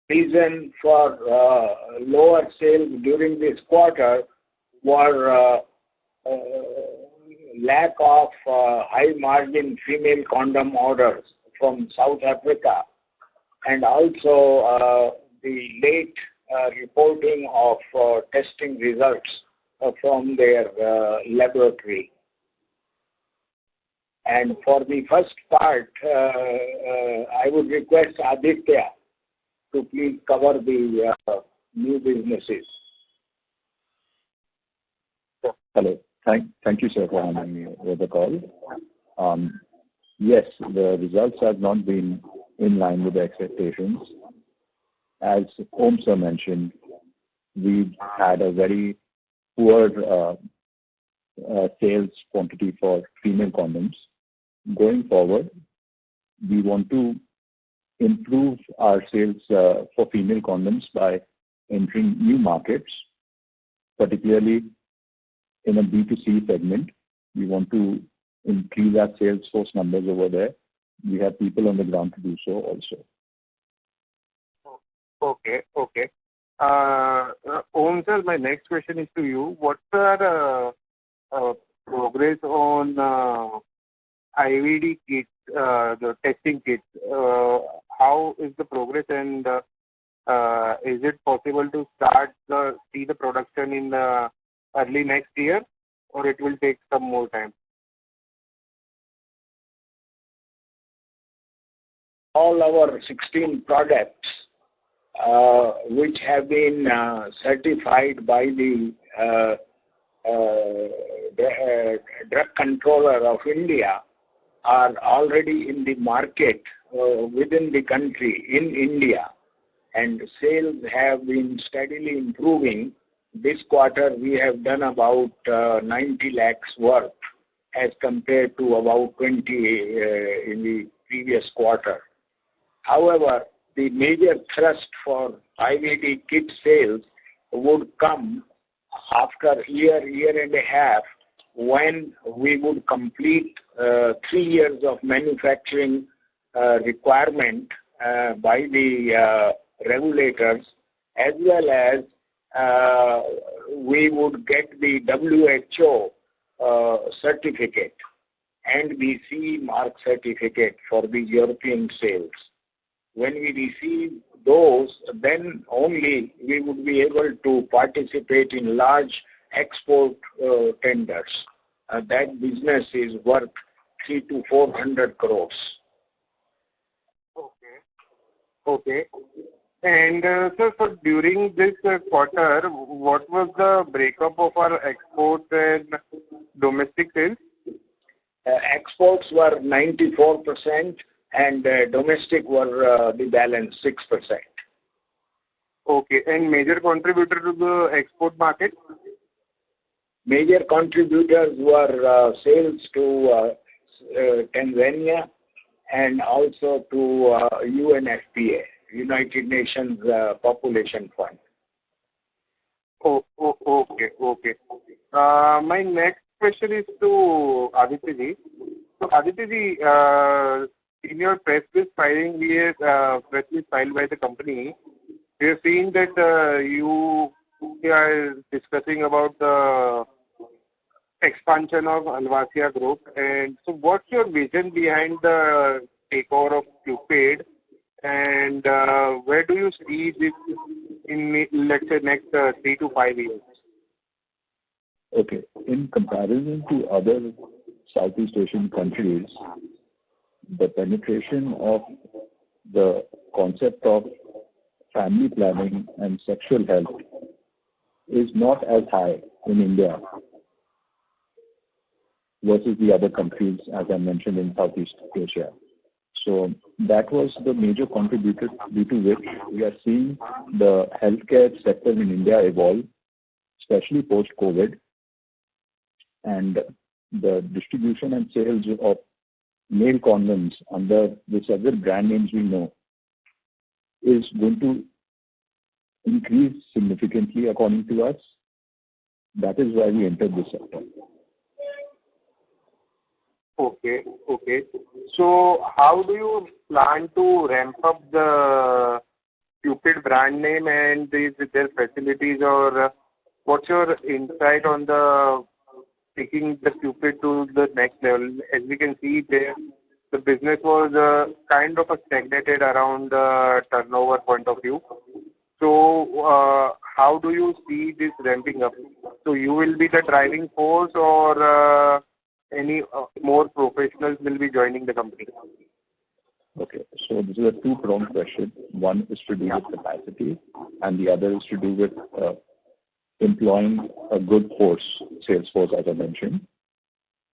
reason for lower sales during this quarter were lack of high margin female condom orders from South Africa, and also the late reporting of testing results from their laboratory. And for the first part, I would request Aditya to please cover the new businesses. Hello. Thank you, sir, for having me over the call. Yes, the results have not been in line with the expectations. As Om sir mentioned, we had a very poor sales quantity for female condoms. Going forward, we want to improve our sales for female condoms by entering new markets, particularly in a B2C segment. We want to increase our sales force numbers over there. We have people on the ground to do so also. Okay. Om sir, my next question is to you. What's the progress on IVD kits, the testing kits? How is the progress, and is it possible to see the production in early next year, or it will take some more time? All our 16 products which have been certified by the Drug Controller of India are already in the market within the country in India, and sales have been steadily improving. This quarter we have done about 90 lakhs worth as compared to about 20 in the previous quarter. However, the major thrust for IVD kit sales would come after year and a half, when we would complete 3 years of manufacturing requirement by the regulators, as well as we would get the WHO certificate and the CE mark certificate for the European sales. When we receive those, then only we would be able to participate in large export tenders. That business is worth 300 to 400 crores. Okay. And sir, so during this quarter, what was the breakup of our exports and domestic sales? Exports were 94%, and domestic were the balance 6%. Okay, and major contributor to the export market? Major contributors were sales to Tanzania and also to UNFPA, United Nations Population Fund. Okay. My next question is to Aditya ji. So Aditya ji, in your press release filing, press release filed by the company, we have seen that you are discussing about the expansion of Alvasia Group. And so what's your vision behind the takeover of Cupid, and where do you see this in, let's say, next 3 to 5 years? Okay. In comparison to other Southeast Asian countries, the penetration of the concept of family planning and sexual health is not as high in India versus the other countries, as I mentioned, in Southeast Asia. So that was the major contributor due to which we are seeing the healthcare sector in India evolve, especially post-COVID, and the distribution and sales of male condoms under whichever brand names we know is going to increase significantly according to us. That is why we entered this sector. Okay. So how do you plan to ramp up the Cupid Cupid brand name and their facilities, or what's your insight on the taking the Cupid to the next level? As we can see there, the business was kind of a stagnated around the turnover point of view. So how do you see this ramping up? So you will be the driving force, or any more professionals will be joining the company? Okay, so this is a two-pronged question. One is to do with capacity, and the other is to do with employing a good sales force, as I mentioned.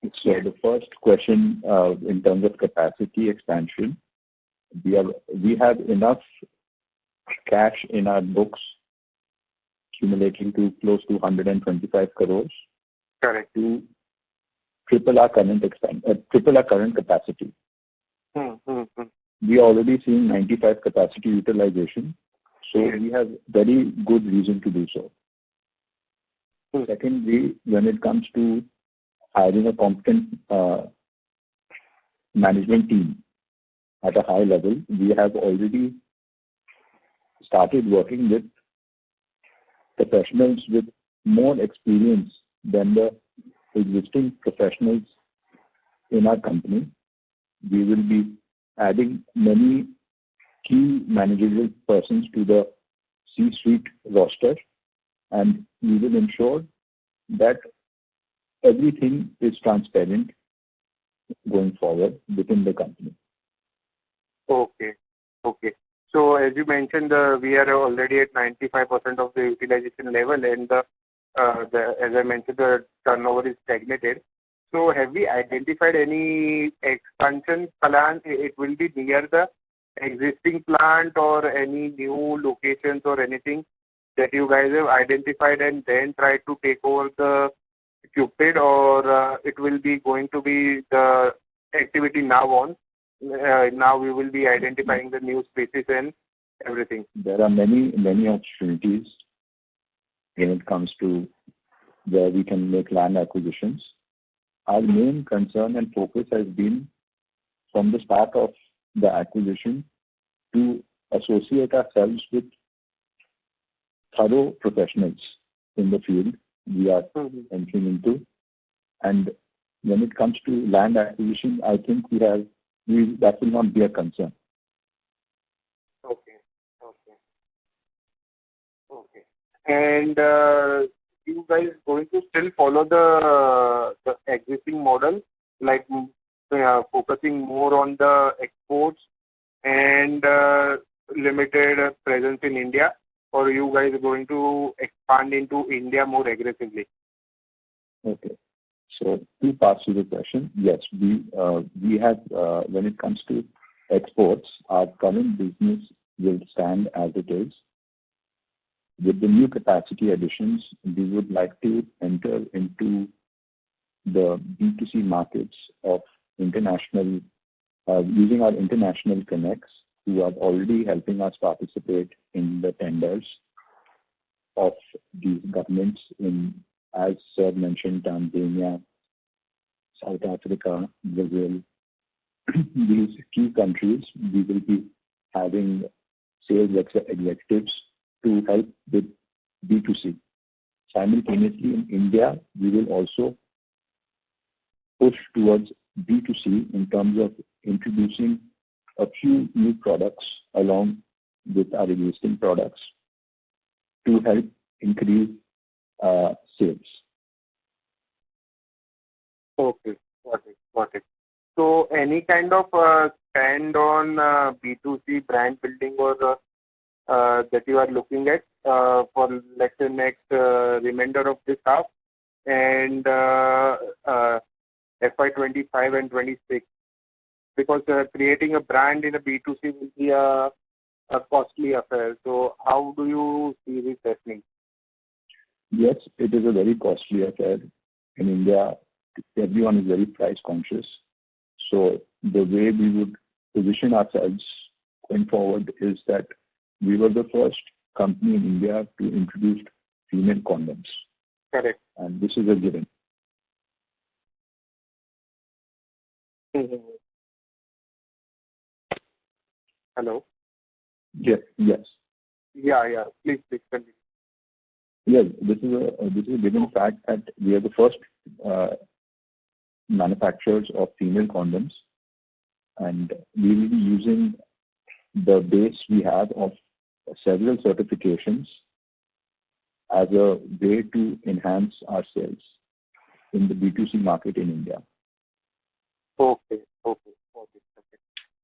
So the first question, in terms of capacity expansion, we have enough cash in our books, accumulating to close to 125 crores. Correct. To triple our current capacity. We are already seeing 95 capacity utilization, so we have very good reason to do so. Secondly, when it comes to hiring a competent management team at a high level, we have already started working with professionals with more experience than the existing professionals in our company. We will be adding many key managerial persons to the C-suite roster, and we will ensure that everything is transparent going forward within the company. Okay. So as you mentioned, we are already at 95% of the utilization level, and as I mentioned, the turnover is stagnated. So have we identified any expansion plan? It will be near the existing plant or any new locations or anything that you guys have identified and then try to take over the Cupid, or it will be going to be the activity now on? Now we will be identifying the new spaces and everything. There are many opportunities when it comes to where we can make land acquisitions. Our main concern and focus has been from the start of the acquisition to associate ourselves with thorough professionals in the field we are entering into. And when it comes to land acquisition, I think that will not be a concern. Okay. And you guys going to still follow the existing model, like focusing more on the exports and limited presence in India, or you guys are going to expand into India more aggressively? Okay. So two parts to the question. Yes, we have, when it comes to exports, our current business will stand as it is. With the new capacity additions, we would like to enter into the B2C markets of international, using our international connects, who are already helping us participate in the tenders of these governments in, as Sir mentioned, Tanzania, South Africa, Brazil. These key countries, we will be having sales executives to help with B2C. Simultaneously, in India, we will also push towards B2C in terms of introducing a few new products along with our existing products to help increase sales. Okay, got it. So any kind of spend on B2C brand building or that you are looking at for, let's say, next remainder of this half and FY25 and 26? Because creating a brand in a B2C will be a costly affair. So how do you see this happening? Yes, it is a very costly affair. In India, everyone is very price conscious. So the way we would position ourselves going forward is that we were the first company in India to introduce female condoms. Correct. And this is a given. Hello? Yes. Yeah. Please continue. Yes, this is a given fact that we are the first manufacturers of female condoms, and we will be using the base we have of several certifications as a way to enhance our sales in the B2C market in India. Okay.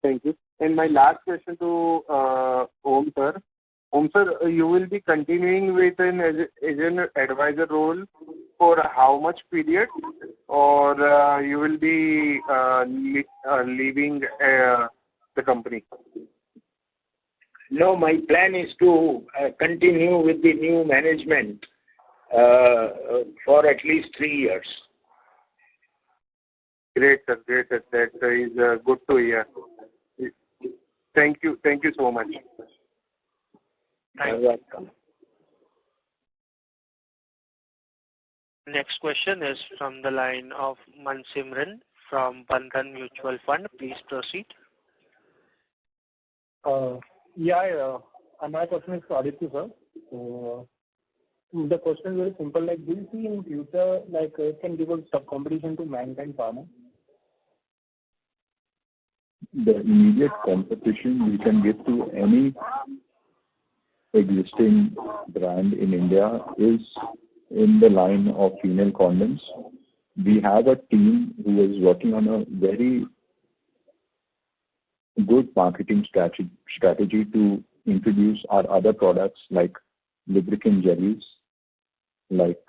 Thank you. And my last question to Om sir. Om sir, you will be continuing with an agent advisor role for how much period, or you will be leaving the company? No, my plan is to continue with the new management for at least 3 years. Great, sir. That is good to hear. Thank you so much. You're welcome. Next question is from the line of Mansimran from Bandhan Mutual Fund. Please proceed. My question is to Aditya, sir. The question is very simple. Do you see in future it can give a tough competition to Mankind Pharma? The immediate competition we can give to any existing brand in India is in the line of female condoms. We have a team who is working on a very good marketing strategy to introduce our other products like lubricant jellies, like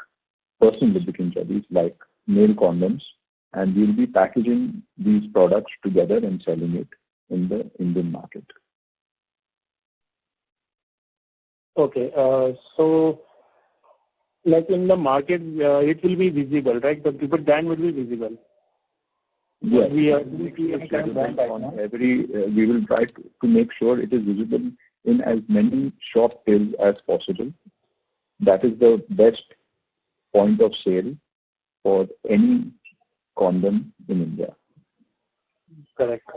personal lubricant jellies, like male condoms, and we'll be packaging these products together and selling it in the Indian market. Okay. So, in the market, it will be visible, right? The Cupid brand will be visible. Yes. We will try to make sure it is visible in as many shop tills as possible. That is the best point of sale for any condom in India. Correct.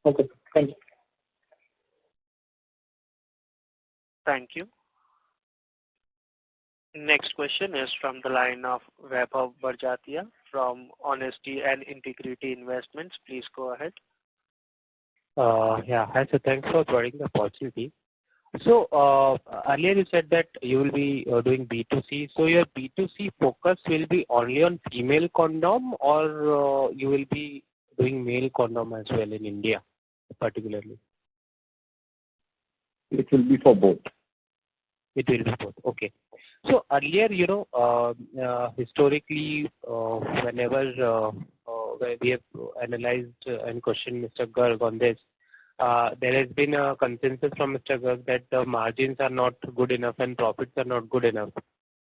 Okay. Thank you. Thank you. Next question is from the line of Vaibhav Barjatia from Honesty and Integrity Investments. Please go ahead. Hi, sir. Thanks for providing the opportunity. So, earlier you said that you will be doing B2C. So, your B2C focus will be only on female condom, or you will be doing male condom as well in India, particularly? It will be for both. It will be both. Okay. So earlier, historically, whenever we have analyzed and questioned Mr. Garg on this, there has been a consensus from Mr. Garg that the margins are not good enough and profits are not good enough,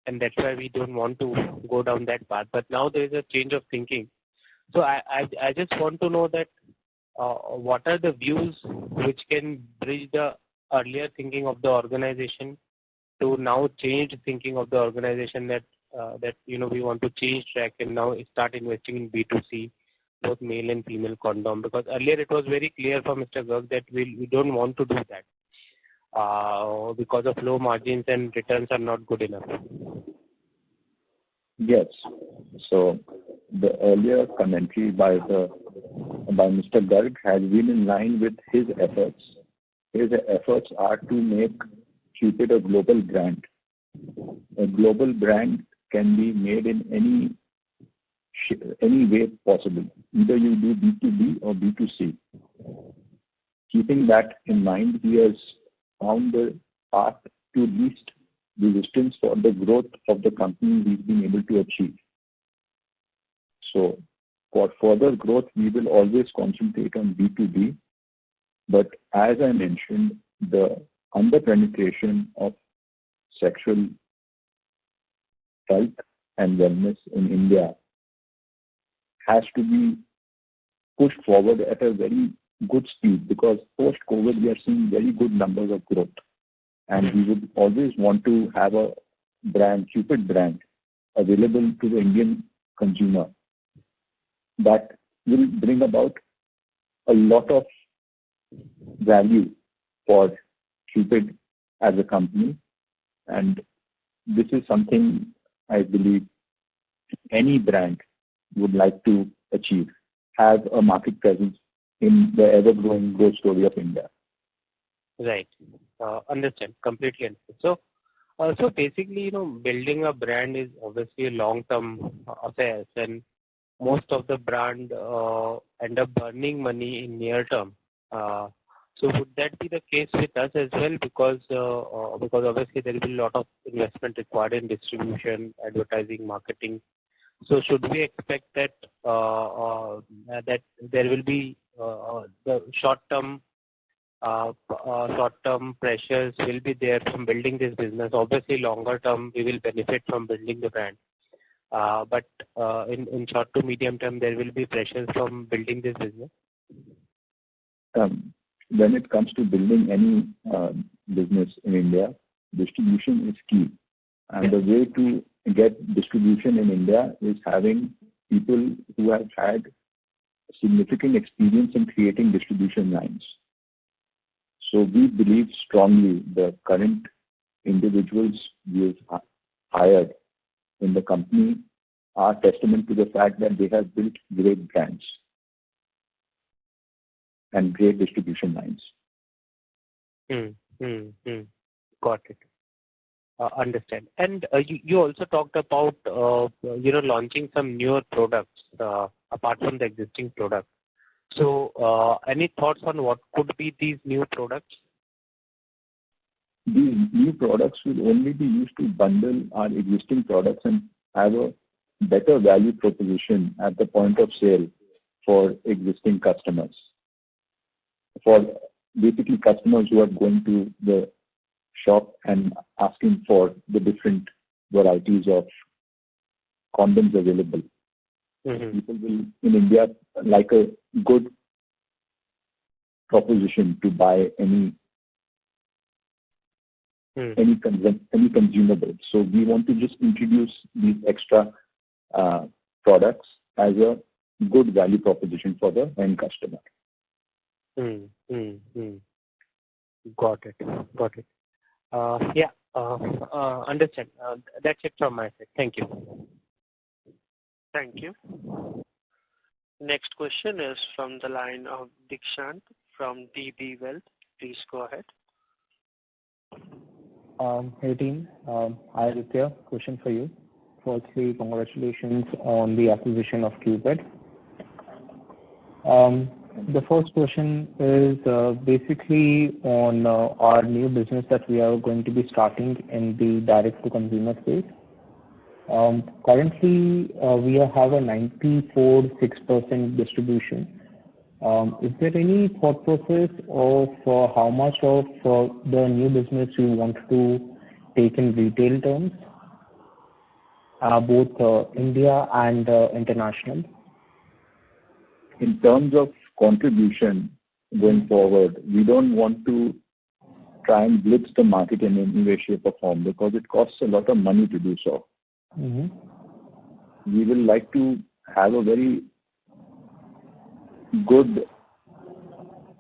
and that's why we don't want to go down that path. But now there is a change of thinking. So I just want to know that what are the views which can bridge the earlier thinking of the organization to now change thinking of the organization that we want to change track and now start investing in B2C, both male and female condom, because earlier it was very clear for Mr. Garg that we don't want to do that because of low margins and returns are not good enough. Yes. So the earlier commentary by Mr. Garg has been in line with his efforts. His efforts are to make Cupid a global brand. A global brand can be made in any way possible. Either you do B2B or B2C. Keeping that in mind, he has found the path to least resistance for the growth of the company we've been able to achieve. So for further growth, we will always concentrate on B2B. But as I mentioned, the under-penetration of sexual health and wellness in India has to be pushed forward at a very good speed, because post-COVID we are seeing very good numbers of growth. And we would always want to have a brand, Cupid brand, available to the Indian consumer that will bring about a lot of value for Cupid as a company, and this is something I believe any brand would like to achieve, have a market presence in the ever-growing growth story of India. Right. Understand. Completely understand. So basically, building a brand is obviously a long-term affair, and most of the brand end up burning money in near term. So would that be the case with us as well? Because obviously there will be a lot of investment required in distribution, advertising, marketing. So should we expect that that there will be the short-term pressures will be there from building this business? Obviously, longer term we will benefit from building the brand. But in short to medium term, there will be pressures from building this business. When it comes to building any business in India, distribution is key. And the way to get distribution in India is having people who have had significant experience in creating distribution lines. So we believe strongly the current individuals we have hired in the company are testament to the fact that they have built great brands and great distribution lines. Got it. Understand. And you also talked about launching some newer products apart from the existing products. So any thoughts on what could be these new products? These new products will only be used to bundle our existing products and have a better value proposition at the point of sale for existing customers. For basically customers who are going to the shop and asking for the different varieties of condoms available. People will in India like a good proposition to buy any consumable. So we want to just introduce these extra products as a good value proposition for the end customer. Got it. Understand. That's it from my side. Thank you. Thank you. Next question is from the line of Dikshant from DB Wealth. Please go ahead. Hey team, hi Aditya. Question for you. Firstly, congratulations on the acquisition of Cupid. The first question is basically on our new business that we are going to be starting in the direct-to-consumer space. Currently, we have a 94.6% distribution. Is there any thought process of how much of the new business you want to take in retail terms, both India and international? In terms of contribution going forward, we don't want to try and blitz the market in any way, shape or form because it costs a lot of money to do so. We will like to have a very good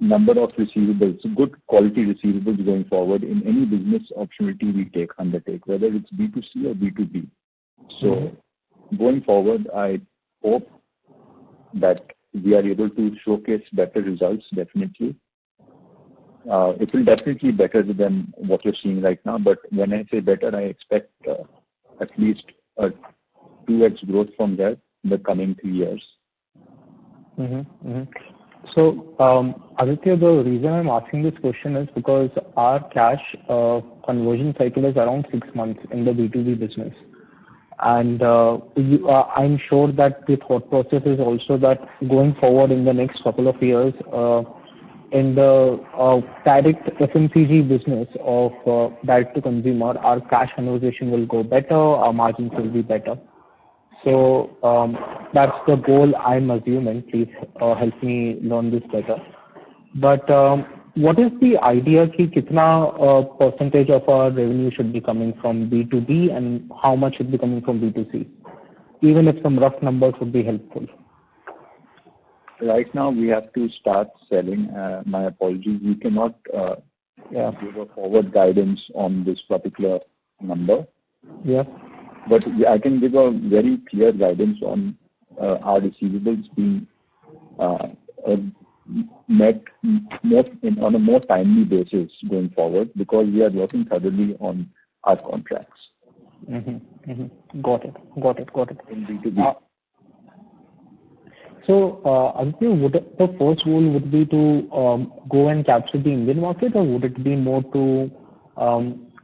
number of receivables, good quality receivables going forward in any business opportunity we undertake, whether it's B2C or B2B. So going forward, I hope that we are able to showcase better results, definitely. It will definitely be better than what you're seeing right now, but when I say better, I expect at least a 2x growth from there in the coming 3 years. So, Aditya, the reason I'm asking this question is because our cash conversion cycle is around 6 months in the B2B business. And I'm sure that the thought process is also that going forward in the next couple of years, in the direct FMCG business of direct to consumer, our cash conversion will go better, our margins will be better. So that's the goal I'm assuming. Please help me learn this better. But what is the idea ki kitna percentage of our revenue should be coming from B2B and how much should be coming from B2C? Even if some rough numbers would be helpful. Right now we have to start selling. My apologies. We cannot give a forward guidance on this particular number. Yeah. But I can give a very clear guidance on our receivables being met on a more timely basis going forward, because we are working thoroughly on our contracts. Got it. In B2B. So, Aditya, would the first goal would be to go and capture the Indian market, or would it be more to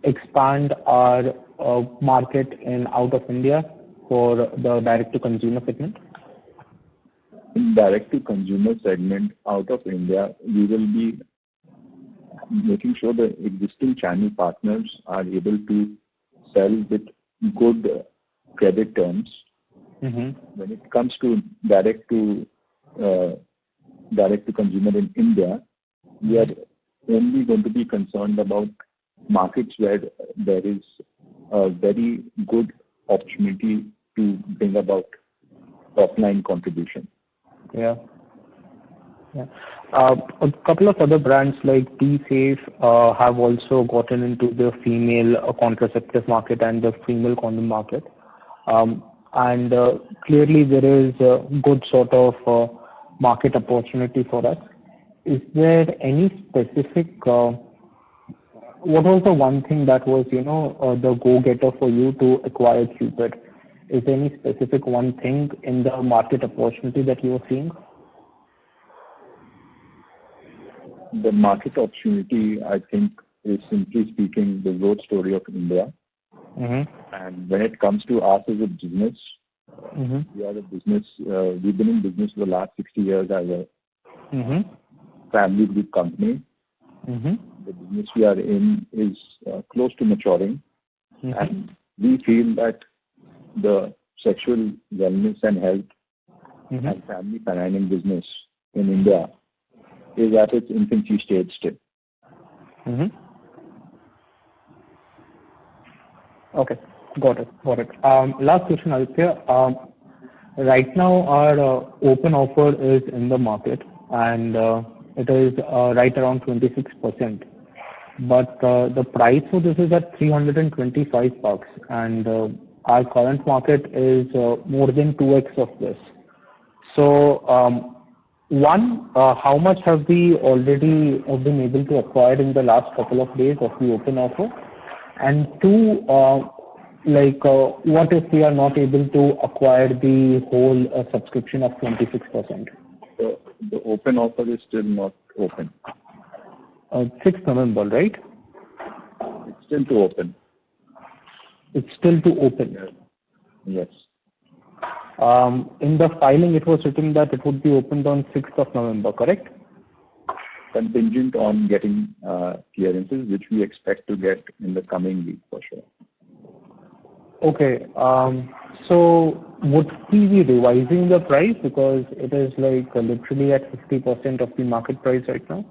expand our market out of India for the direct-to-consumer segment? In direct-to-consumer segment out of India, we will be making sure the existing channel partners are able to sell with good credit terms. When it comes to direct-to-consumer in India, we are only going to be concerned about markets where there is a very good opportunity to bring about top-line contribution. Yeah. A couple of other brands like Be-Safe have also gotten into the female contraceptive market and the female condom market. And clearly there is a good sort of market opportunity for us. Is there any specific, what was the one thing that was, the go-getter for you to acquire Cupid? Is there any specific one thing in the market opportunity that you are seeing? The market opportunity, I think, is simply speaking the growth story of India. And when it comes to us as a business, we are a business, we've been in business for the last 60 years as a family group company. The business we are in is close to maturing. And we feel that the sexual wellness and health and family planning business in India is at its infancy stage still. Okay, got it. Last question, Aditya. Right now, our open offer is in the market, and it is right around 26%. But the price for this is at $325, and our current market is more than 2x of this. So, one, how much have we already been able to acquire in the last couple of days of the open offer? And two, what if we are not able to acquire the whole subscription of 26%? The open offer is still not open. 6th November, right? It's still to open. It's still to open? Yes. In the filing, it was written that it would be opened on 6th of November, correct? Contingent on getting clearances, which we expect to get in the coming week for sure. Okay. So would we be revising the price, because it is literally at 50% of the market price right now?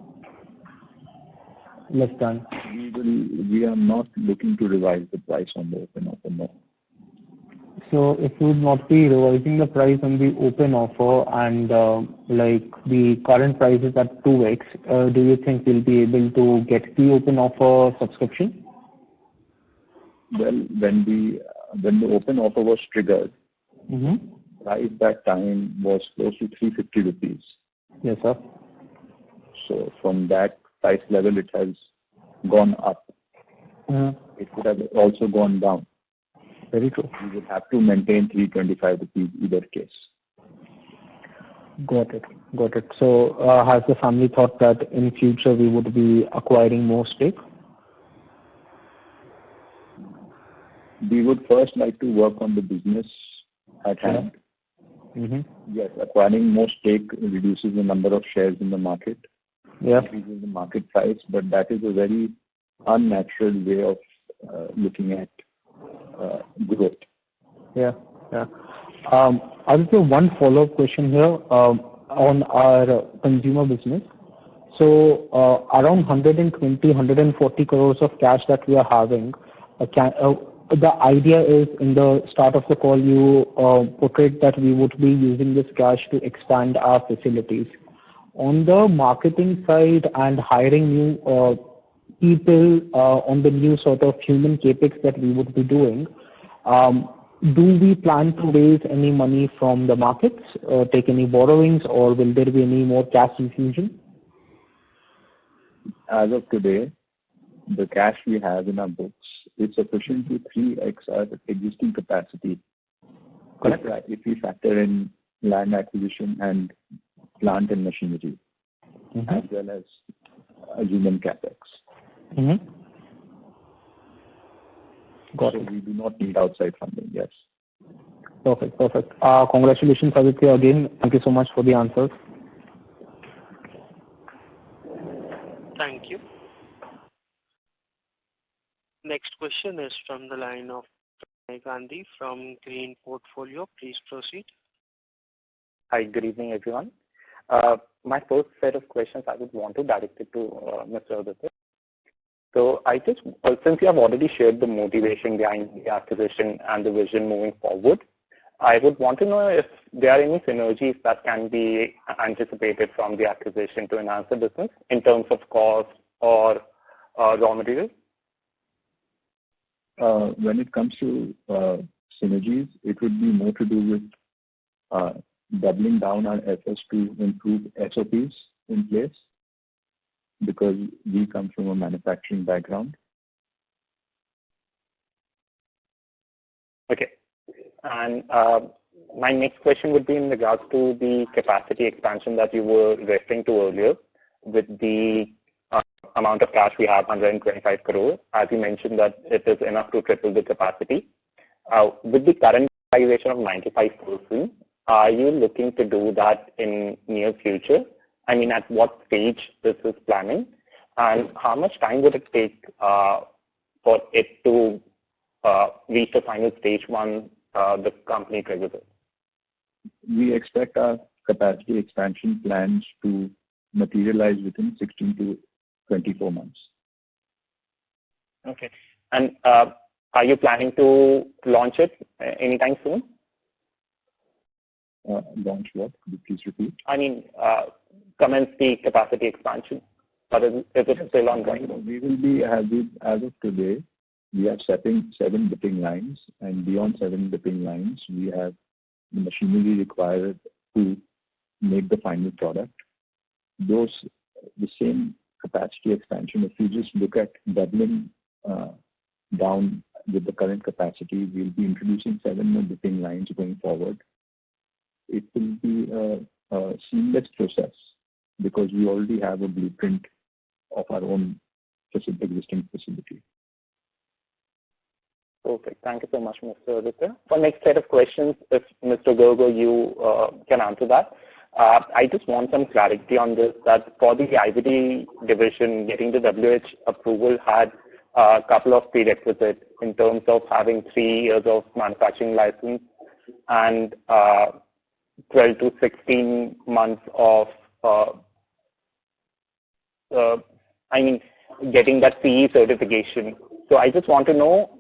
Less than. We are not looking to revise the price on the open offer, no. So if you would not be revising the price on the open offer and the current price is at 2x, do you think we'll be able to get the open offer subscription? Well, when the open offer was triggered, price that time was close to 350 rupees. Yes, sir. So from that price level, it has gone up. It could have also gone down. Very true. We would have to maintain 325 rupees either case. Got it. So has the family thought that in future we would be acquiring more stake? We would first like to work on the business at hand. Yes, acquiring more stake reduces the number of shares in the market, increases the market price, but that is a very unnatural way of looking at growth. Aditya, one follow-up question here on our consumer business. So around 140 crores of cash that we are having, the idea is in the start of the call you portrayed that we would be using this cash to expand our facilities. On the marketing side and hiring new people on the new sort of human capex that we would be doing, do we plan to raise any money from the markets, take any borrowings, or will there be any more cash infusion? As of today, the cash we have in our books is sufficient to 3x our existing capacity. Correct. If we factor in land acquisition and plant and machinery, as well as human capex. Got So it. we do not need outside funding, yes. Perfect. Congratulations, Aditya, again. Thank you so much for the answers. Thank you. Next question is from the line of Pranay Gandhi from Green Portfolio. Please proceed. Hi, good evening, everyone. My first set of questions I would want to direct it to Mr. Aditya. So I just, since you have already shared the motivation behind the acquisition and the vision moving forward, I would want to know if there are any synergies that can be anticipated from the acquisition to enhance the business in terms of cost or raw materials. When it comes to synergies, it would be more to do with doubling down our efforts to improve SOPs in place, because we come from a manufacturing background. Okay. And my next question would be in regards to the capacity expansion that you were referring to earlier with the amount of cash we have, 125 crore. As you mentioned that it is enough to triple the capacity. With the current utilization of 95%, are you looking to do that in near future? I mean, at what stage this is planning? And how much time would it take for it to reach the final stage once the company triggers it? We expect our capacity expansion plans to materialize within 16 to 24 months. Okay. And are you planning to launch it anytime soon? Launch what? Could you please repeat? I mean, commence the capacity expansion, or is it still ongoing? We will be, as of today, we have 7 dipping lines, and beyond 7 dipping lines, we have the machinery required to make the final product. The same capacity expansion, if you just look at doubling down with the current capacity, we'll be introducing 7 more dipping lines going forward. It will be a seamless process because we already have a blueprint of our own existing facility. Perfect. Thank you so much, Mr. Aditya. For next set of questions, if Mr. Garg, you can answer that. I just want some clarity on this, that for the IVD division, getting the WH approval had a couple of prerequisites in terms of having 3 years of manufacturing license and 12 to 16 months of, getting that CE certification. So I just want to know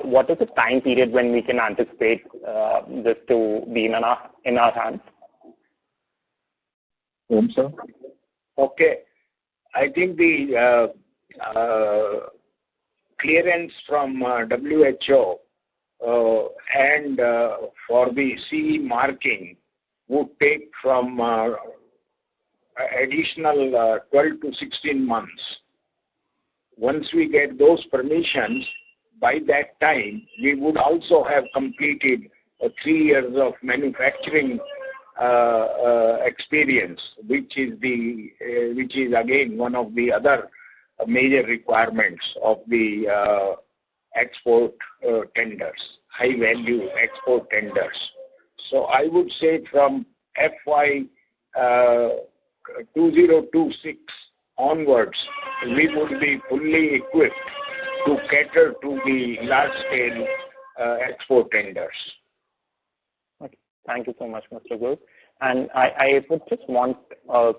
what is the time period when we can anticipate this to be in our hands? Sir? Okay. I think the clearance from WHO and for the CE marking would take from additional 12 to 16 months. Once we get those permissions, by that time, we would also have completed 3 years of manufacturing experience, which is again one of the other major requirements of the export tenders, high value export tenders. So I would say from FY 2026 onwards, we would be fully equipped to cater to the large scale export tenders. Okay. Thank you so much, Mr. Garg. And I would just want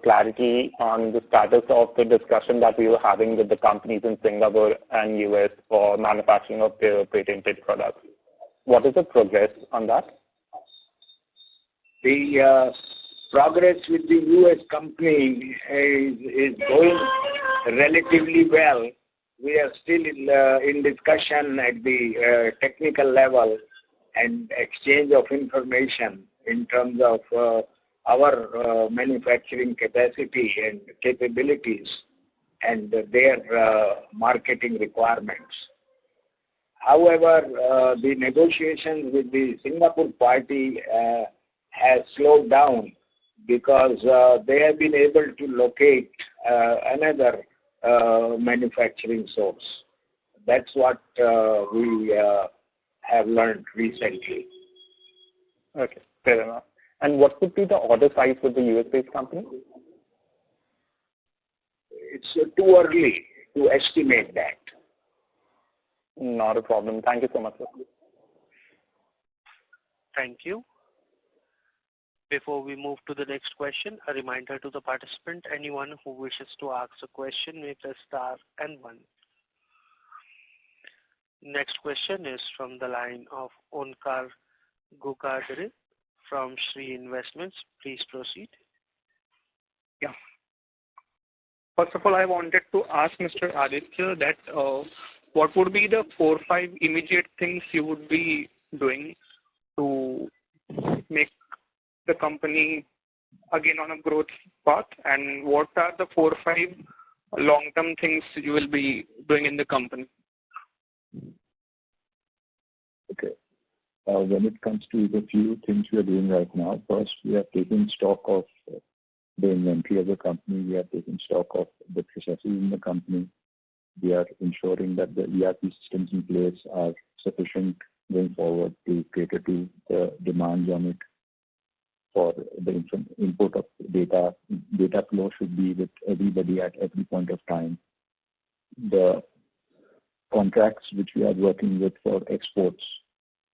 clarity on the status of the discussion that we were having with the companies in Singapore and US for manufacturing of their patented products. What is the progress on that? The progress with the US company is going relatively well, we are still in discussion at the technical level and exchange of information in terms of our manufacturing capacity and capabilities and their marketing requirements. However, the negotiations with the Singapore party has slowed down because they have been able to locate another manufacturing source. That's what we have learned recently. Okay, fair enough. And what would be the order size with the US-based company? It's too early to estimate that. Not a problem. Thank you so much, sir. Thank you. Before we move to the next question, a reminder to the participant, anyone who wishes to ask a question may press star and 1. Next question is from the line of Onkar Gukadre from Shree Investments. Please proceed. Yeah. First of all, I wanted to ask Mr. Aditya that what would be the 4 or 5 immediate things you would be doing to make the company again on a growth path, and what are the 4 or 5 long-term things you will be doing in the company? Okay. When it comes to the few things we are doing right now, first we are taking stock of the inventory of the company. We are taking stock of the processes in the company. We are ensuring that the ERP systems in place are sufficient going forward to cater to the demands on it for the input of data. Data flow should be with everybody at every point of time. The contracts which we are working with for exports,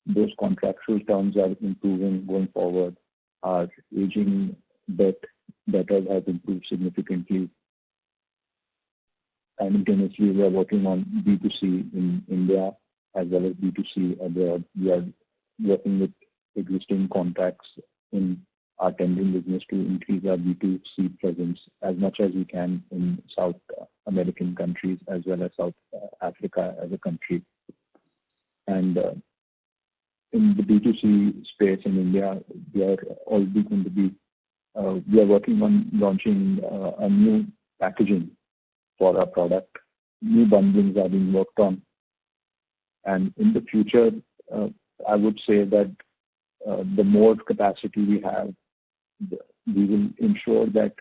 those contractual terms are improving going forward. Our aging debt debtors has improved significantly. Simultaneously, we are working on B2C in India as well as B2C abroad. We are working with existing contracts in our tendering business to increase our B2C presence as much as we can in South American countries as well as South Africa as a country. And in the B2C space in India, we are already going to be, we are working on launching a new packaging for our product. New bundlings are being worked on. And in the future, I would say that the more capacity we have, we will ensure that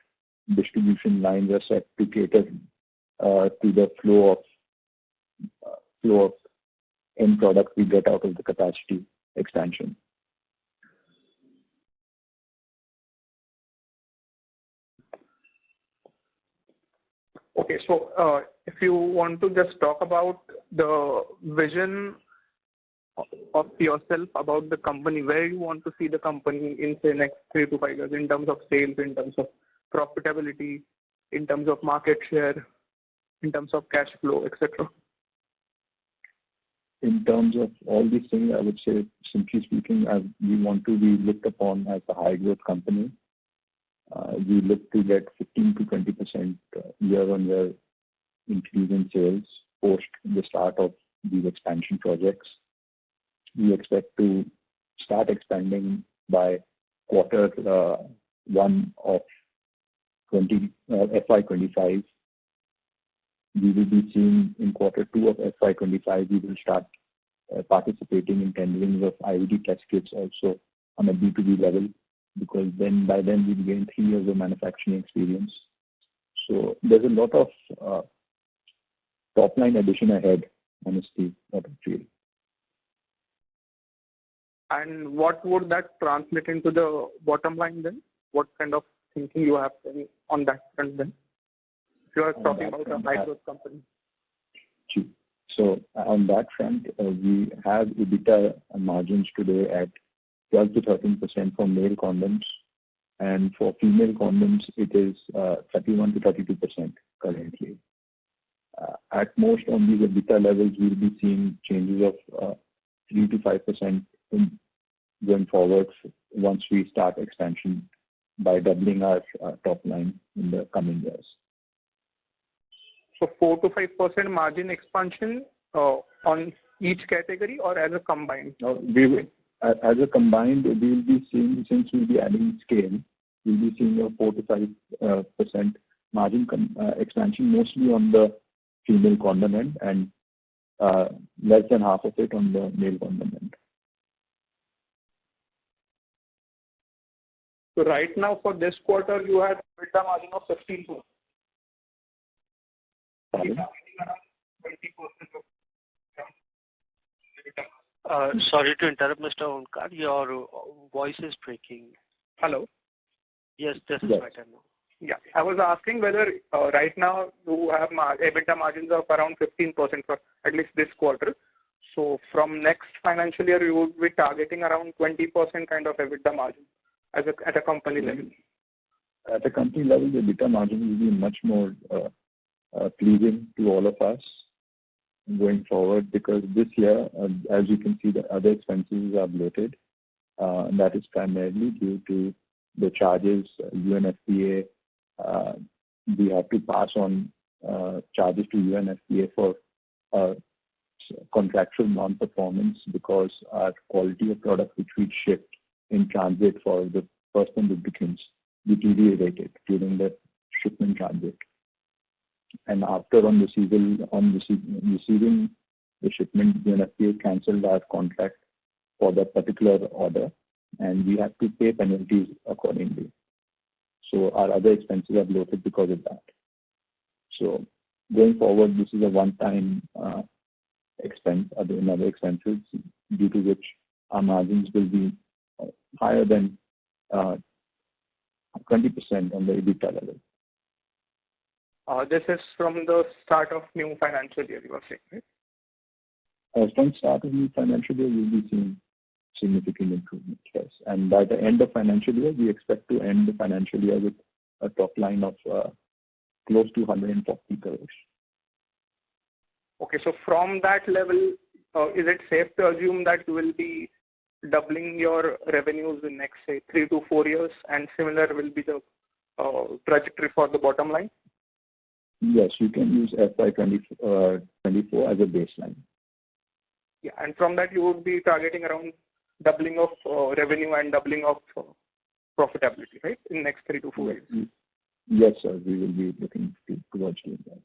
distribution lines are set to cater to the flow of end product we get out of the capacity expansion. Okay, so if you want to just talk about the vision of yourself about the company, where you want to see the company in, say, next 3 to 5 years in terms of sales, in terms of profitability, in terms of market share, in terms of cash flow, etc. In terms of all these things, I would say, simply speaking, we want to be looked upon as a high growth company. We look to get 15 to 20% year-on-year increase in sales post the start of these expansion projects. We expect to start expanding by quarter 1 of FY25. We will be seeing in quarter 2 of FY25, we will start participating in tendering of IVD test kits also on a B2B level, because by then we'll gain 3 years of manufacturing experience. So there's a lot of top line addition ahead, honestly, what I feel. And what would that translate into the bottom line then? What kind of thinking you have on that front then? If you are talking about a high growth company. So on that front, we have EBITDA margins today at 12 to 13% for male condoms, and for female condoms, it is 31 to 32% currently. At most on these EBITDA levels, we'll be seeing changes of 3 to 5% going forward once we start expansion by doubling our top line in the coming years. So 4 to 5% margin expansion on each category or as a combined? As a combined, we will be seeing, since we'll be adding scale, we'll be seeing a 4 to 5% margin expansion, mostly on the female condom and less than half of it on the male condom. So right now for this quarter, you had EBITDA margin of 15%. Sorry to interrupt, Mr. Onkar. Your voice is breaking. Hello? Yes, this is better now. Yeah. I was asking whether right now you have EBITDA margins of around 15% for at least this quarter. So from next financial year, you would be targeting around 20% kind of EBITDA margin at a company level. At a company level, the EBITDA margin will be much more pleasing to all of us going forward, because this year, as you can see, the other expenses are bloated. And that is primarily due to the charges, UNFPA. We have to pass on charges to UNFPA for contractual non-performance, because our quality of product which we shipped in transit for the personal lubricants deteriorated during the shipment transit. And after receiving the shipment, UNFPA cancelled our contract for that particular order, and we have to pay penalties accordingly. So our other expenses are bloated because of that. So going forward, this is a one-time expense, another expenses, due to which our margins will be higher than 20% on the EBITDA level. This is from the start of new financial year, you are saying, right? From start of new financial year, we'll be seeing significant improvement, yes. And by the end of financial year, we expect to end the financial year with a top line of close to 140 crores. Okay, so from that level, is it safe to assume that you will be doubling your revenues in next, say, 3 to 4 years, and similar will be the trajectory for the bottom line? Yes, you can use FY24 as a baseline. Yeah, and from that you would be targeting around doubling of revenue and doubling of profitability, right, in next 3 to 4 years? Yes, sir. We will be looking towards doing that.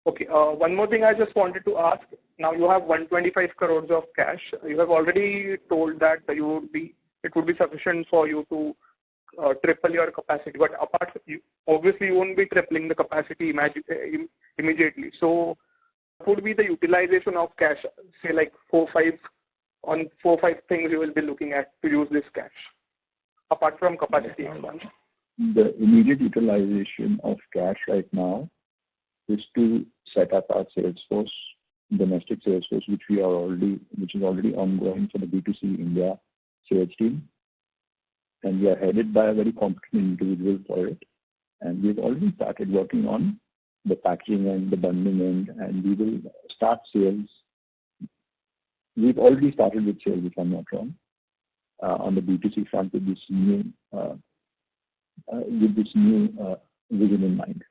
Okay. One more thing I just wanted to ask. Now you have 125 crores of cash. You have already told that it would be sufficient for you to triple your capacity. But obviously you won't be tripling the capacity immediately. So what would be the utilization of cash? Say like 4 or 5 things you will be looking at to use this cash, apart from capacity expansion. The immediate utilization of cash right now is to set up our sales force, domestic sales force, which is already ongoing for the B2C India sales team. And we are headed by a very competent individual for it. And we've already started working on the packaging and the bundling end, and we will start sales. We've already started with sales, if I'm not wrong, on the B2C front with this new vision in mind.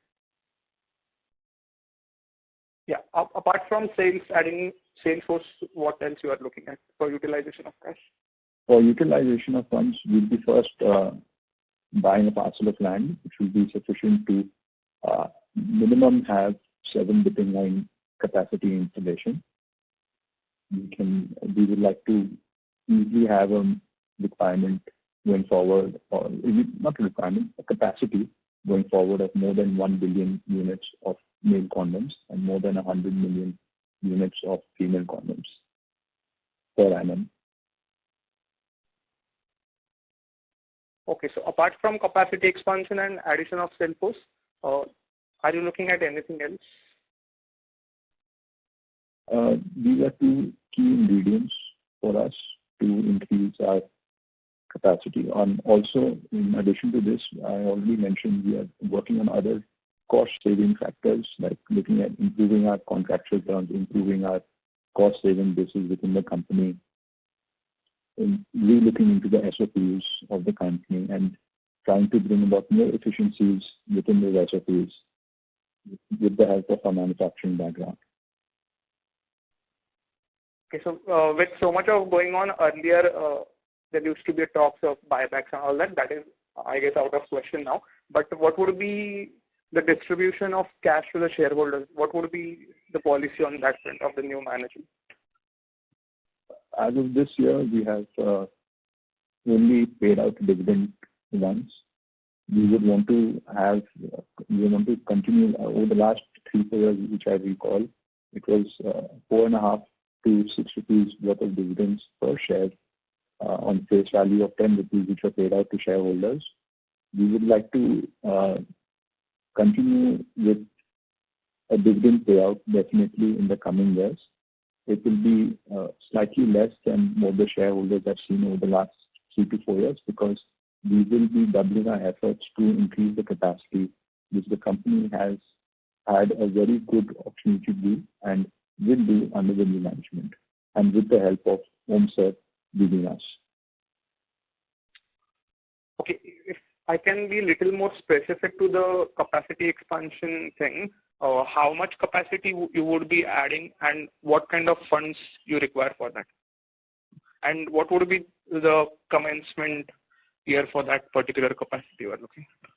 Yeah. Apart from sales, adding sales force, what else you are looking at for utilization of cash? For utilization of funds, we'll be first buying a parcel of land, which will be sufficient to minimum have 7 dipping line capacity installation. We would like to easily have a requirement going forward, or not a requirement, a capacity going forward of more than 1 billion units of male condoms and more than 100 million units of female condoms per annum. Okay, so apart from capacity expansion and addition of sales force, are you looking at anything else? These are 2 key ingredients for us to increase our capacity. Also, in addition to this, I already mentioned we are working on other cost-saving factors, like looking at improving our contractual terms, improving our cost-saving basis within the company, and re-looking into the SOPs of the company and trying to bring about more efficiencies within those SOPs. with the help of a manufacturing background. Okay, so with so much of going on earlier, there used to be talks of buybacks and all that. That is, I guess, out of question now. But what would be the distribution of cash to the shareholders? What would be the policy on that front of the new management? As of this year, we have only paid out dividend once. We want to continue over the last 3-4 years, which I recall. It was 4.5 to 6 rupees worth of dividends per share on face value of 10 rupees, which are paid out to shareholders. We would like to continue with a dividend payout definitely in the coming years. It will be slightly less than what the shareholders have seen over the last 3 to 4 years, because we will be doubling our efforts to increase the capacity, which the company has had a very good opportunity to do and will do under the new management and with the help of Om Sir leading us. Okay, if I can be a little more specific to the capacity expansion thing, how much capacity you would be adding and what kind of funds you require for that? And what would be the commencement year for that particular capacity you are looking at?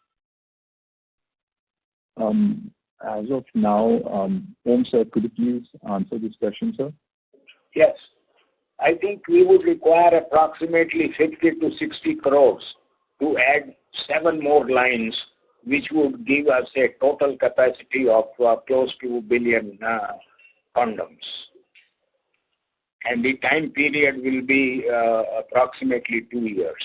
As of now, Om Sir, could you please answer this question, sir? Yes. I think we would require approximately 50 to 60 crores to add 7 more lines, which would give us a total capacity of close to 1 billion condoms. And the time period will be approximately 2 years.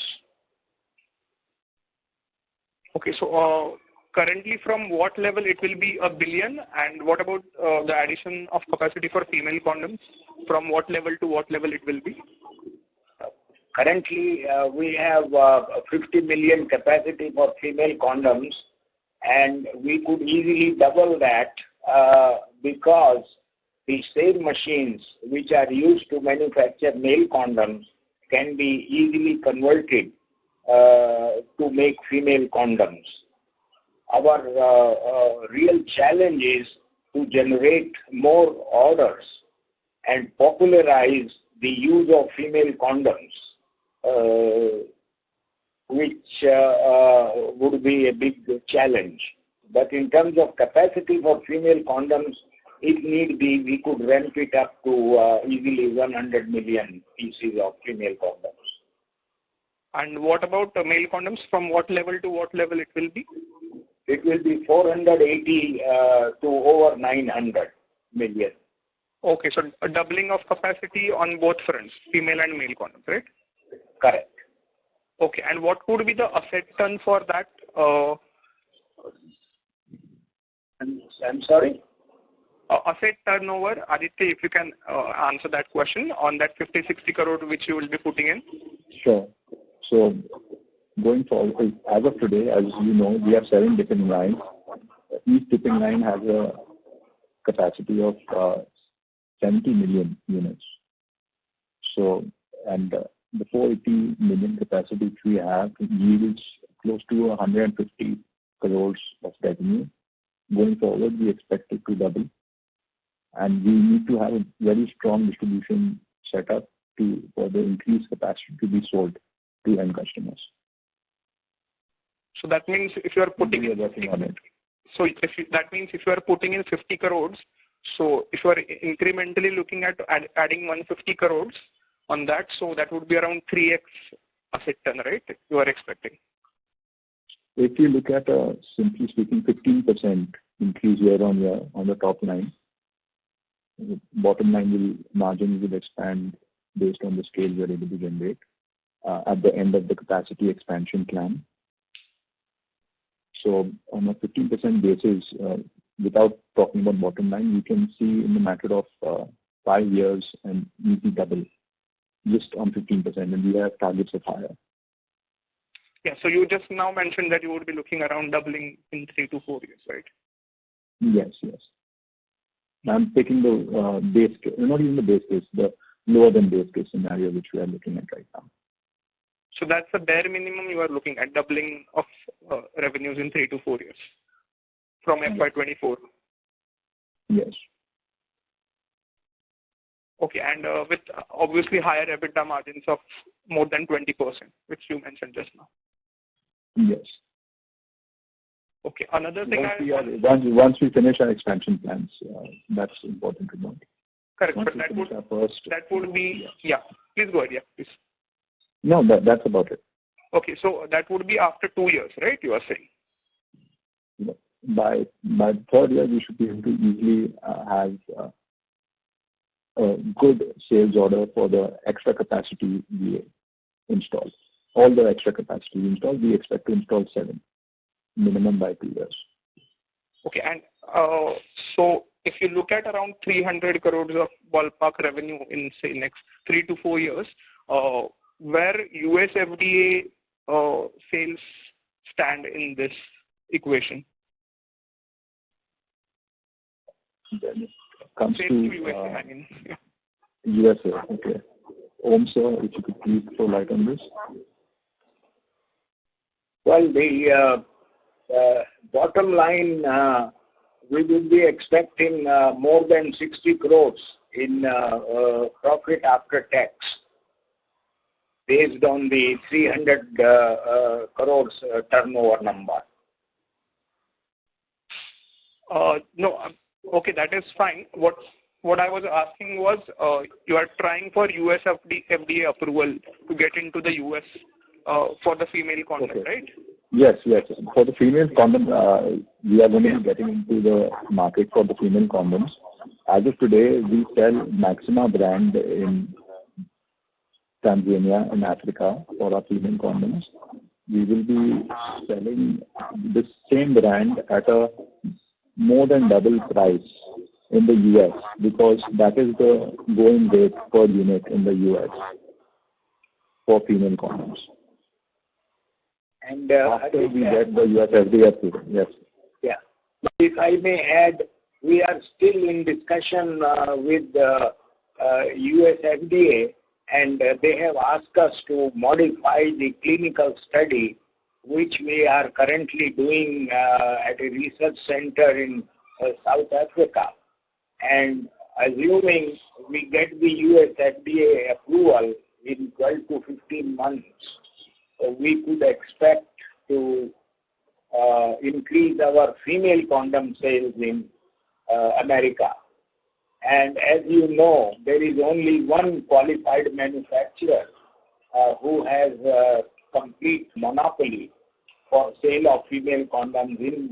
Okay, so currently from what level it will be 1 billion, and what about the addition of capacity for female condoms? From what level to what level it will be? Currently, we have 50 million capacity for female condoms, and we could easily double that because the same machines which are used to manufacture male condoms can be easily converted to make female condoms. Our real challenge is to generate more orders and popularize the use of female condoms, which would be a big challenge. But in terms of capacity for female condoms, if need be, we could ramp it up to easily 100 million pieces of female condoms. And what about male condoms? From what level to what level it will be? It will be 480 to over 900 million. Okay, so a doubling of capacity on both fronts, female and male condoms, right? Correct. Okay, and what would be the asset turn for that? I'm sorry? Asset turnover, Aditya, if you can answer that question on that 50-60 crore which you will be putting in. Sure. So going forward, as of today, as you know, we have 7 dipping lines. Each dipping line has a capacity of 70 million units. So, and the 480 million capacity which we have yields close to 150 crores of revenue. Going forward, we expect it to double. And we need to have a very strong distribution setup for the increased capacity to be sold to end customers. So that means if you are putting in, working on it. So that means if you are putting in 50 crores, so if you are incrementally looking at adding 150 crores on that, so that would be around 3x asset turn, right? You are expecting. If you look at simply speaking 15% increase year on year on the top line, the bottom line margin will expand based on the scale we are able to generate at the end of the capacity expansion plan. So on a 15% basis, without talking about bottom line, you can see in the matter of 5 years and easily double just on 15%, and we have targets of higher. Yeah, so you just now mentioned that you would be looking around doubling in 3 to 4 years, right? Yes, yes. I'm taking the base case, not even the base case, the lower than base case scenario which we are looking at right now. So that's the bare minimum you are looking at, doubling of revenues in 3 to 4 years from FY24. Yes. Okay, and with obviously higher EBITDA margins of more than 20%, which you mentioned just now. Yes. Okay, another thing Once we finish our expansion plans, that's important to note. Correct, but that would be, yeah, please go ahead, yeah, please. No, that's about it. Okay, so that would be after 2 years, right, you are saying? By the third year, we should be able to easily have a good sales order for the extra capacity we install. All the extra capacity we install, we expect to install 7, minimum by 2 years. Okay, and so if you look at around 300 crores of ballpark revenue in, say, next 3 to 4 years, where US FDA sales stand in this equation? Then it comes Sales to USA, I mean. Yeah. USA. Okay. Om, sir, if you could please throw light on this. Well, the bottom line, we will be expecting more than 60 crores in profit after tax, based on the 300 crores turnover number. No, okay, that is fine. What I was asking was, you are trying for US FDA approval to get into the US for the female condom, Okay. right? Yes. For the female condom, we are going to be getting into the market for the female condoms. As of today, we sell Maxima brand in Tanzania and Africa for our female condoms. We will be selling the same brand at a more than double price in the US, because that is the going rate per unit in the US for female condoms. And after we get the US FDA approval, yes. Yeah. But if I may add, we are still in discussion with the US FDA, and they have asked us to modify the clinical study, which we are currently doing at a research center in South Africa. And assuming we get the US FDA approval in 12 to 15 months, we could expect to increase our female condom sales in America. And as you know, there is only one qualified manufacturer who has complete monopoly for sale of female condoms in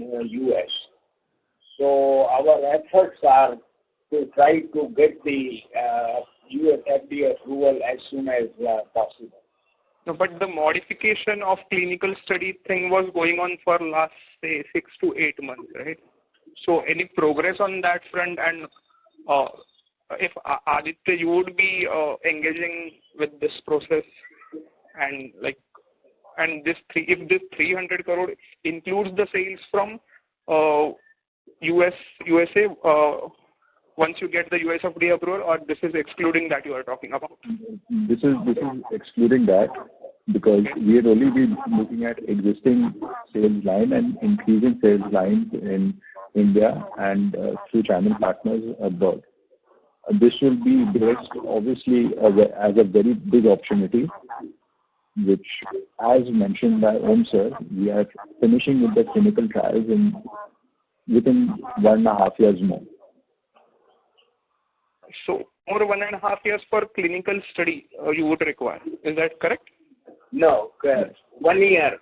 US. So our efforts are to try to get the US FDA approval as soon as possible. No, but the modification of clinical study thing was going on for last, say, 6 to 8 months, right? So any progress on that front? And if Aditya, you would be engaging with this process, and if this 300 crore includes the sales from USA, once you get the US FDA approval, or this is excluding that you are talking about? This is excluding that, because we had only been looking at existing sales line and increasing sales lines in India and through channel partners abroad. This will be based, obviously, as a very big opportunity, which, as mentioned by Om sir, we are finishing with the clinical trials within 1.5 years more. So, more 1.5 years for clinical study you would require. Is that correct? No, 1 year.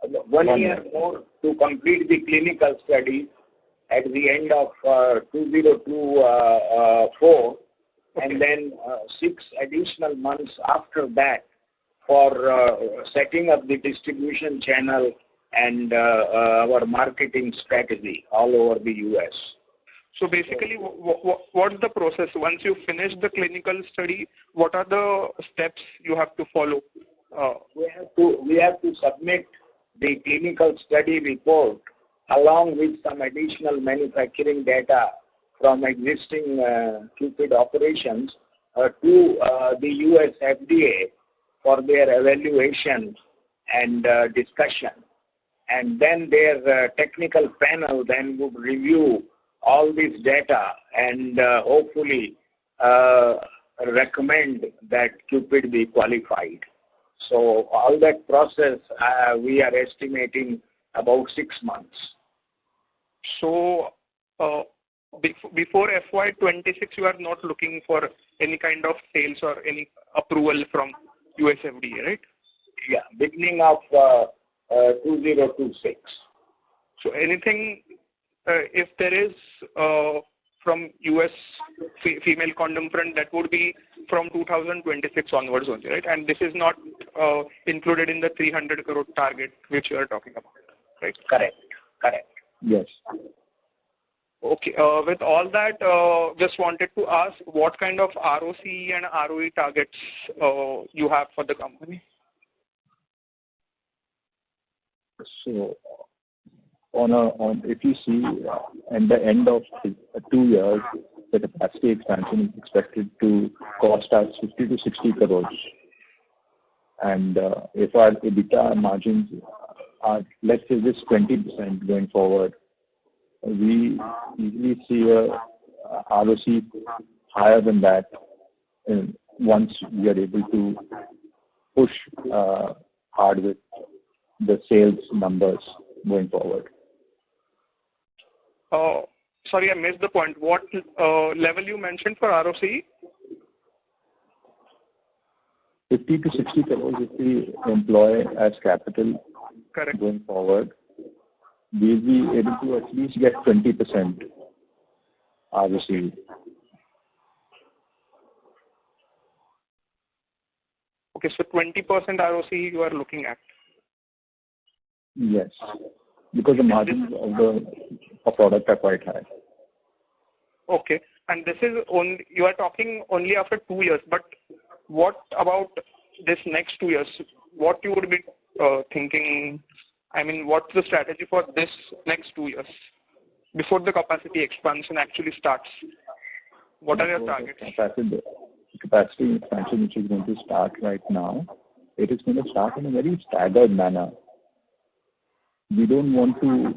1 year more to complete the clinical study at the end of 2024, and then 6 additional months after that for setting up the distribution channel and our marketing strategy all over the US. So basically, what's the process? Once you finish the clinical study, what are the steps you have to follow? We have to submit the clinical study report along with some additional manufacturing data from existing Cupid operations to the US FDA for their evaluation and discussion. And then their technical panel then would review all this data and hopefully recommend that Cupid be qualified. So all that process, we are estimating about 6 months. So before FY26, you are not looking for any kind of sales or any approval from US FDA, right? Yeah, beginning of 2026. So anything, if there is from US female condom front, that would be from 2026 onwards only, right? And this is not included in the 300 crore target which you are talking about, right? Correct. Yes. Okay. With all that, just wanted to ask what kind of ROC and ROE targets you have for the company? So, if you see at the end of 2 years, the capacity expansion is expected to cost us 50 to 60 crores. And if our EBITDA margins are, let's say, this 20% going forward, we easily see a ROC higher than that once we are able to push hard with the sales numbers going forward. Sorry, I missed the point. What level you mentioned for ROC? 50 to 60 crores if we employ as capital. Correct. Going forward, we'll be able to at least get 20% ROC. Okay, so 20% ROC you are looking at. Yes, because the margins of the product are quite high. Okay, and this is only, you are talking only after 2 years, but what about this next 2 years? What you would be thinking? I mean, what's the strategy for this next 2 years before the capacity expansion actually starts? What are your targets? Capacity expansion, which is going to start right now, it is going to start in a very staggered manner. We don't want to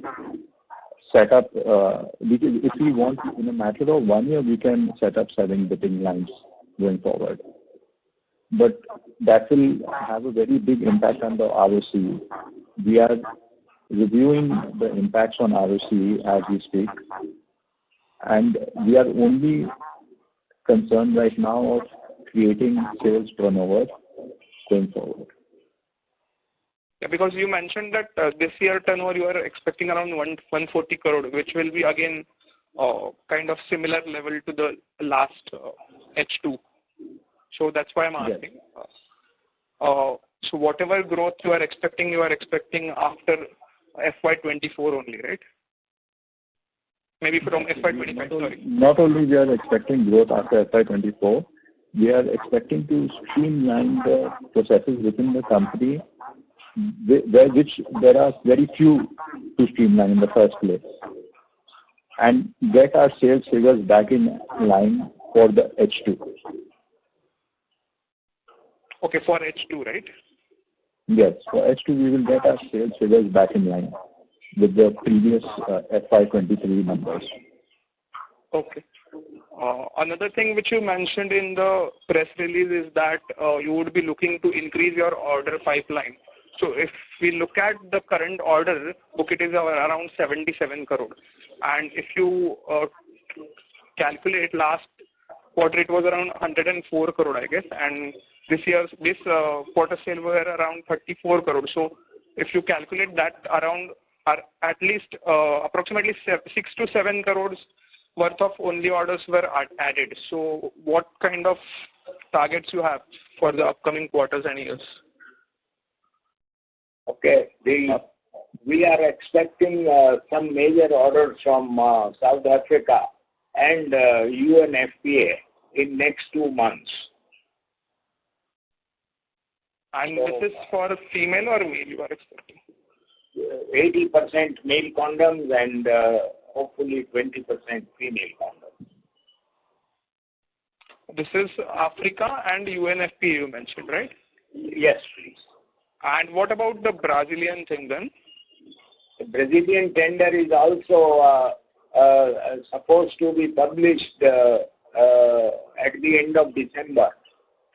set up, if we want, in a matter of 1 year, we can set up 7 bitting lines going forward. But that will have a very big impact on the ROC. We are reviewing the impacts on ROC as we speak. And we are only concerned right now of creating sales turnover going forward. Yeah, because you mentioned that this year turnover you are expecting around 140 crore, which will be again kind of similar level to the last H2. So that's why I'm asking. Yes. So whatever growth you are expecting after FY24 only, right? Maybe from FY25, sorry. Not only we are expecting growth after FY24, we are expecting to streamline the processes within the company, which there are very few to streamline in the first place, and get our sales figures back in line for the H2. Okay, for H2, right? Yes, for H2 we will get our sales figures back in line with the previous FY23 numbers. Okay. Another thing which you mentioned in the press release is that you would be looking to increase your order pipeline. So if we look at the current order book, it is around 77 crore. And if you calculate last quarter, it was around 104 crore, I guess. And this quarter sale were around 34 crore. So if you calculate that, around at least approximately 6 to 7 crores worth of only orders were added. So what kind of targets you have for the upcoming quarters and years? Okay, we are expecting some major orders from South Africa and UNFPA in next 2 months. And this is for female or male you are expecting? 80% male condoms and hopefully 20% female condoms. This is Africa and UNFPA you mentioned, right? Yes, please. And what about the Brazilian thing then? The Brazilian tender is also supposed to be published at the end of December,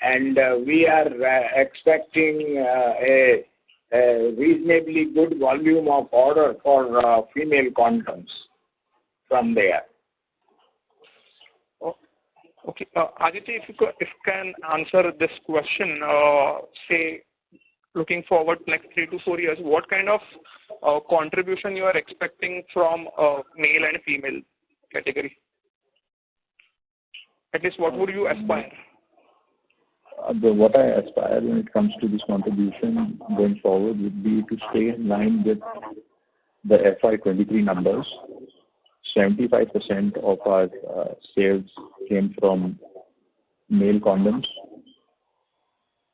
and we are expecting a reasonably good volume of order for female condoms from there. Okay, Aditya, if you can answer this question, say looking forward next 3 to 4 years, what kind of contribution you are expecting from male and female category? At least what would you aspire? What I aspire when it comes to this contribution going forward would be to stay in line with the FY23 numbers. 75% of our sales came from male condoms,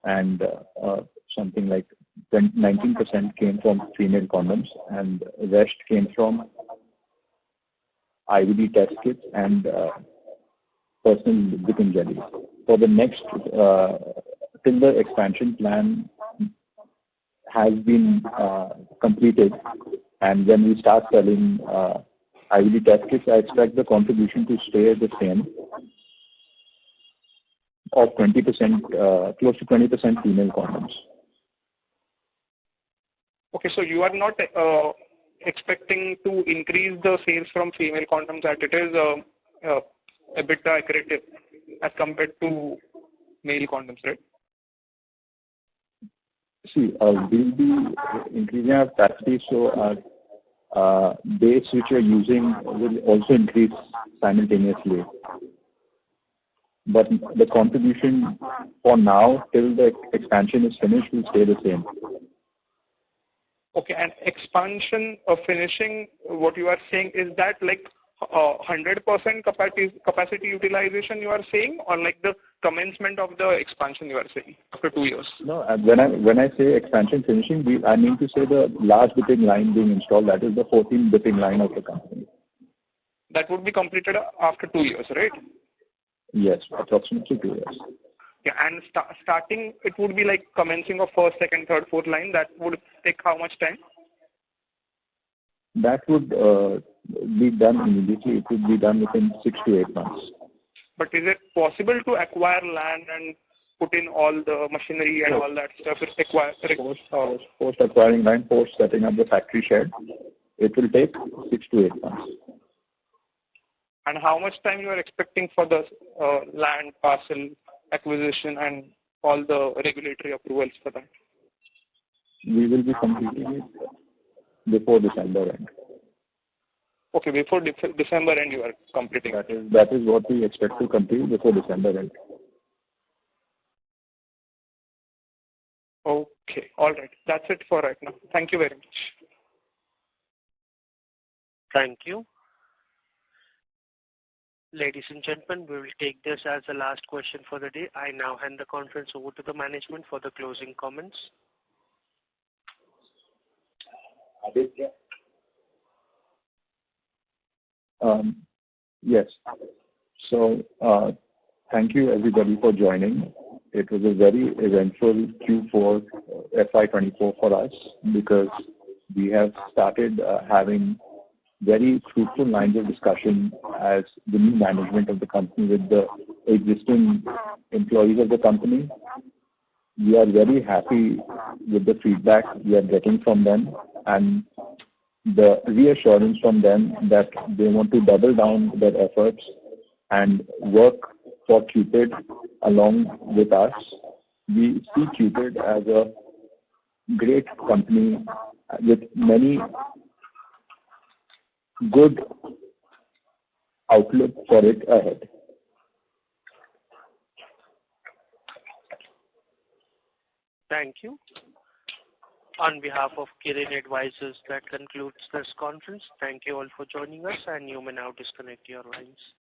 and something like 19% came from female condoms, and the rest came from IVD test kits and personal lubricant jellies. For the next, till the expansion plan has been completed, and when we start selling IVD test kits, I expect the contribution to stay the same, of 20%, close to 20% female condoms. Okay, so you are not expecting to increase the sales from female condoms, that it is a bit accretive as compared to male condoms, right? See, we'll be increasing our capacity, so our base which we are using will also increase simultaneously. But the contribution for now, till the expansion is finished, will stay the same. Okay, and expansion of finishing, what you are saying, is that like 100% capacity utilization you are saying, or like the commencement of the expansion you are saying after 2 years? No, when I say expansion finishing, I mean to say the large dipping line being installed, that is the 14th dipping line of the company. That would be completed after 2 years, right? Yes, approximately 2 years. Yeah, and starting, it would be like commencing of first, second, third, fourth line. That would take how much time? That would be done immediately. It would be done within 6 to 8 months. But is it possible to acquire land and put in all the machinery and all that stuff? Post acquiring land, post setting up the factory shed, it will take 6 to 8 months. And how much time you are expecting for the land parcel acquisition and all the regulatory approvals for that? We will be completing it before December end. Okay, before December end you are completing. That is what we expect to complete before December end. Okay, all right. That's it for right now. Thank you very much. Thank you. Ladies and gentlemen, we will take this as the last question for the day. I now hand the conference over to the management for the closing comments. Aditya? Yes. So, thank you everybody for joining. It was a very eventful Q4 FY24 for us, because we have started having very fruitful lines of discussion as the new management of the company with the existing employees of the company. We are very happy with the feedback we are getting from them and the reassurance from them that they want to double down their efforts and work for Cupid along with us. We see Cupid as a great company with many good outlook for it ahead. Thank you. On behalf of Kirin Advisors, that concludes this conference. Thank you all for joining us, and you may now disconnect your lines.